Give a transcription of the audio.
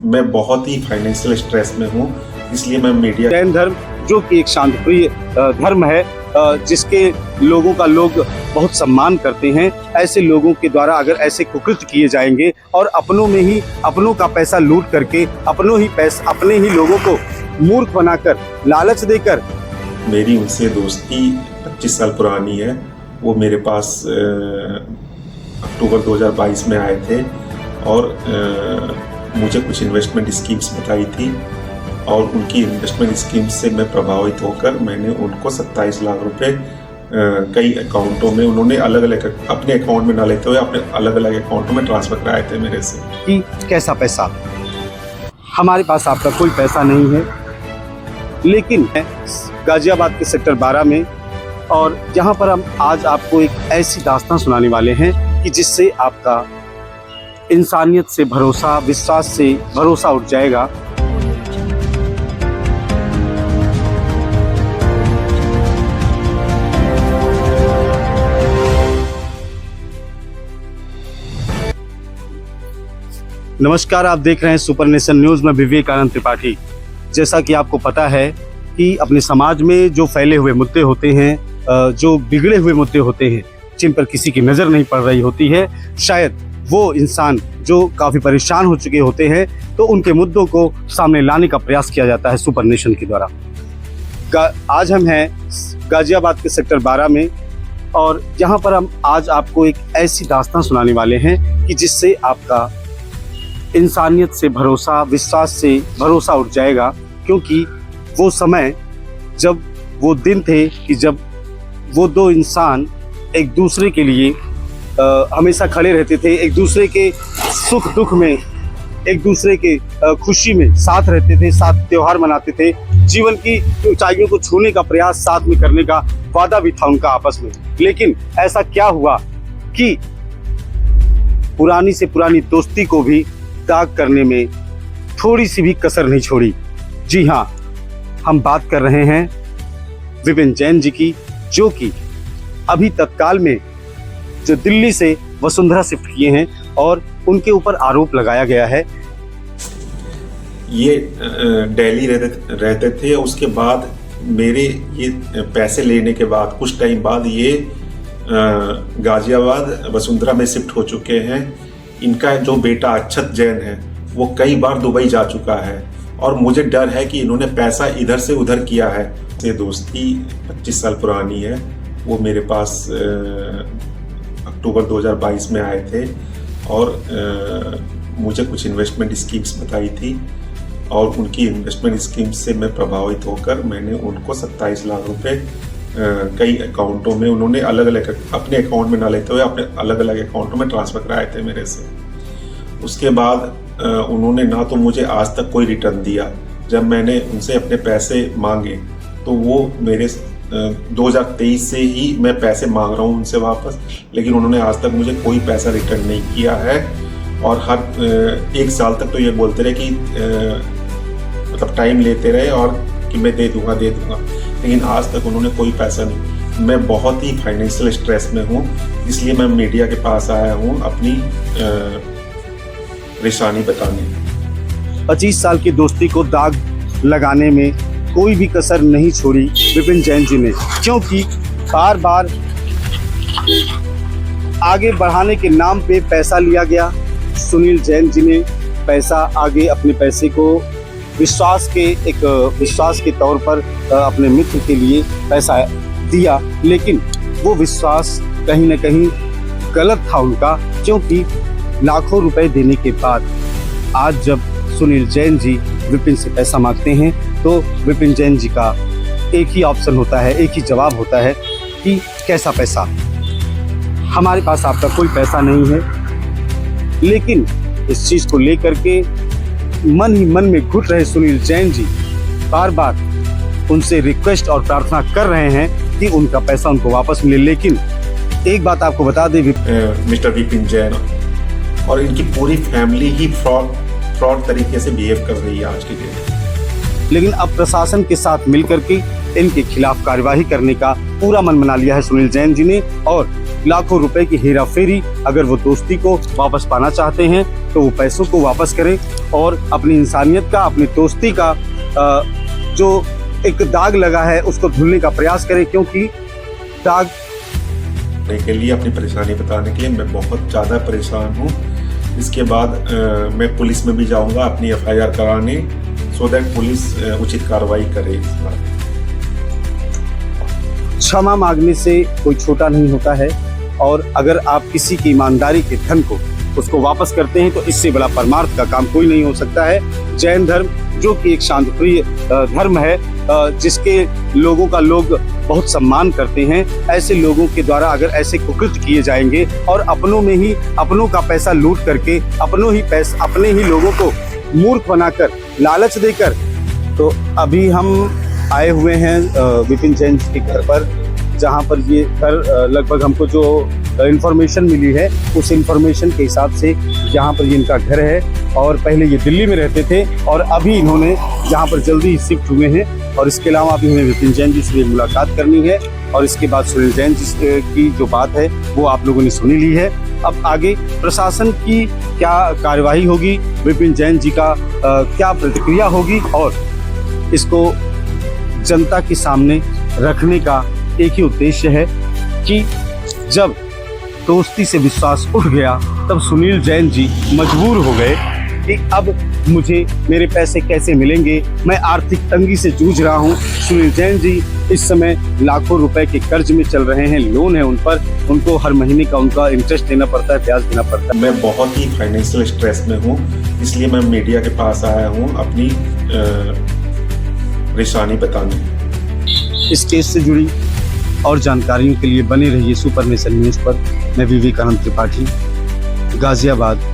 मैं बहुत ही financial stress में हूँ, इसलिए मैं मीडिया। जैन धर्म जो कि एक शांतिप्रिय धर्म है, जिसके लोगों का लोग बहुत सम्मान करते हैं, ऐसे लोगों के द्वारा अगर ऐसे कुकृत्य किए जाएंगे और अपनों का पैसा लूट करके अपने ही लोगों को मूर्ख बनाकर लालच देकर। मेरी उनसे दोस्ती 25 साल पुरानी है। वो मेरे पास अक्टूबर 2022 में आए थे और मुझे कुछ इन्वेस्टमेंट स्कीम्स बताई थी और उनकी इन्वेस्टमेंट स्कीम से मैं प्रभावित होकर मैंने उनको 27 लाख रुपए कई अकाउंटों में, उन्होंने अलग अलग अपने अकाउंट में ना लेते हुए अपने अलग अलग अकाउंटों में ट्रांसफर कराए थे मेरे से। कि कैसा पैसा? हमारे पास आपका कोई पैसा नहीं है, लेकिन गाजियाबाद के सेक्टर 12 में, और यहाँ पर हम आज आपको एक ऐसी दास्तान सुनाने वाले हैं कि जिससे आपका इंसानियत से भरोसा, विश्वास से भरोसा उठ जाएगा। नमस्कार, आप देख रहे हैं सुपर नेशन न्यूज़ में विवेकानंद त्रिपाठी। जैसा कि आपको पता है कि अपने समाज में जो फैले हुए मुद्दे होते हैं, जो बिगड़े हुए मुद्दे होते हैं, जिन पर किसी की नज़र नहीं पड़ रही होती है, शायद वो इंसान जो काफ़ी परेशान हो चुके होते हैं, तो उनके मुद्दों को सामने लाने का प्रयास किया जाता है सुपर नेशन के द्वारा। आज हम हैं गाजियाबाद के सेक्टर 12 में और यहाँ पर हम आज आपको एक ऐसी दास्तान सुनाने वाले हैं कि जिससे आपका इंसानियत से भरोसा, विश्वास से भरोसा उठ जाएगा। क्योंकि वो समय, जब वो दिन थे कि जब वो दो इंसान एक दूसरे के लिए हमेशा खड़े रहते थे, एक दूसरे के सुख दुख में, एक दूसरे के खुशी में साथ रहते थे, साथ त्योहार मनाते थे, जीवन की ऊंचाइयों को छूने का प्रयास साथ में करने का वादा भी था उनका आपस में। लेकिन ऐसा क्या हुआ कि पुरानी से पुरानी दोस्ती को भी दाग करने में थोड़ी सी भी कसर नहीं छोड़ी। जी हाँ, हम बात कर रहे हैं विपिन जैन जी की, जो कि अभी तत्काल में जो दिल्ली से वसुंधरा शिफ्ट किए हैं और उनके ऊपर आरोप लगाया गया है। ये दिल्ली रहते थे। उसके बाद मेरे ये पैसे लेने के बाद कुछ टाइम बाद ये गाजियाबाद वसुंधरा में शिफ्ट हो चुके हैं। इनका जो बेटा अक्षत जैन है वो कई बार दुबई जा चुका है और मुझे डर है कि इन्होंने पैसा इधर से उधर किया है। ये दोस्ती 25 साल पुरानी है। वो मेरे पास अक्टूबर 2022 में आए थे और मुझे कुछ इन्वेस्टमेंट स्कीम्स बताई थी और उनकी इन्वेस्टमेंट स्कीम से मैं प्रभावित होकर मैंने उनको 27 लाख रुपए कई अकाउंटों में, उन्होंने अलग अलग अपने अकाउंट में ना लेते हुए अपने अलग अलग अकाउंटों में ट्रांसफ़र कराए थे मेरे से। उसके बाद उन्होंने ना तो मुझे आज तक कोई रिटर्न दिया। जब मैंने उनसे अपने पैसे मांगे तो वो मेरे 2023 से ही मैं पैसे मांग रहा हूँ उनसे वापस, लेकिन उन्होंने आज तक मुझे कोई पैसा रिटर्न नहीं किया है। और हर 1 साल तक तो ये बोलते रहे कि मतलब टाइम लेते रहे और कि मैं दे दूंगा, लेकिन आज तक उन्होंने कोई पैसा नहीं। मैं बहुत ही फाइनेंशियल स्ट्रेस में हूँ, इसलिए मैं मीडिया के पास आया हूँ अपनी परेशानी बताने। 25 साल की दोस्ती को दाग लगाने में कोई भी कसर नहीं छोड़ी विपिन जैन जी ने, क्योंकि बार बार आगे बढ़ाने के नाम पे पैसा लिया गया। सुनील जैन जी ने पैसा आगे, अपने पैसे को विश्वास के तौर पर अपने मित्र के लिए पैसा दिया, लेकिन वो विश्वास कहीं ना कहीं गलत था उनका। क्योंकि लाखों रुपए देने के बाद आज जब सुनील जैन जी विपिन से पैसा मांगते हैं तो विपिन जैन जी का एक ही ऑप्शन होता है, एक ही जवाब होता है कि कैसा पैसा? हमारे पास आपका कोई पैसा नहीं है। लेकिन इस चीज़ को लेकर के मन ही मन में घुट रहे सुनील जैन जी बार बार उनसे रिक्वेस्ट और प्रार्थना कर रहे हैं कि उनका पैसा उनको वापस मिले। लेकिन एक बात आपको बता दें, मिस्टर विपिन जैन और इनकी पूरी फैमिली ही फ्रॉड तरीके से बिहेव कर रही है आज के दिन। लेकिन अब प्रशासन के साथ मिलकर के इनके खिलाफ कार्यवाही करने का पूरा मन बना लिया है सुनील जैन जी ने और लाखों रुपए की हेरा फेरी, अगर वो दोस्ती को वापस पाना चाहते हैं तो वो पैसों को वापस करें और अपनी इंसानियत का, अपनी दोस्ती का जो एक दाग लगा है उसको धुलने का प्रयास करें, क्योंकि दाग के लिए, अपनी परेशानी बताने के लिए मैं बहुत ज़्यादा परेशान हूँ। इसके बाद मैं पुलिस में भी जाऊँगा अपनी FIR कराने, सो दैट पुलिस उचित कार्रवाई करे इस बार। क्षमा मांगने से कोई छोटा नहीं होता है, और अगर आप किसी की ईमानदारी के धन को उसको वापस करते हैं तो इससे बड़ा परमार्थ का काम कोई नहीं हो सकता है। जैन धर्म जो कि एक शांतिप्रिय धर्म है, जिसके लोगों का लोग बहुत सम्मान करते हैं, ऐसे लोगों के द्वारा अगर ऐसे कुकृत्य किए जाएंगे और अपनों में ही अपनों का पैसा लूट करके अपने ही लोगों को मूर्ख बनाकर, लालच देकर, तो अभी हम आए हुए हैं विपिन जैन के घर पर, जहां पर ये घर लगभग हमको जो इन्फॉर्मेशन मिली है उस इन्फॉर्मेशन के हिसाब से यहाँ पर ये इनका घर है, और पहले ये दिल्ली में रहते थे और अभी इन्होंने यहाँ पर जल्दी ही शिफ्ट हुए हैं। और इसके अलावा अभी हमें विपिन जैन जी से मुलाकात करनी है, और इसके बाद सुनील जैन जी की जो बात है वो आप लोगों ने सुनी ली है। अब आगे प्रशासन की क्या कार्यवाही होगी, विपिन जैन जी का क्या प्रतिक्रिया होगी, और इसको जनता के सामने रखने का एक ही उद्देश्य है कि जब दोस्ती से विश्वास उठ गया तब सुनील जैन जी मजबूर हो गए कि अब मुझे मेरे पैसे कैसे मिलेंगे, मैं आर्थिक तंगी से जूझ रहा हूं। सुनील जैन जी इस समय लाखों रुपए के कर्ज में चल रहे हैं, लोन है उन पर, उनको हर महीने का उनका इंटरेस्ट देना पड़ता है, ब्याज देना पड़ता है। मैं बहुत ही फाइनेंशियल स्ट्रेस में हूँ, इसलिए मैं मीडिया के पास आया हूँ अपनी परेशानी बताने। इस केस से जुड़ी और जानकारियों के लिए बने रहिए सुपर नेशन न्यूज़ पर। मैं विवेकानंद त्रिपाठी, गाजियाबाद।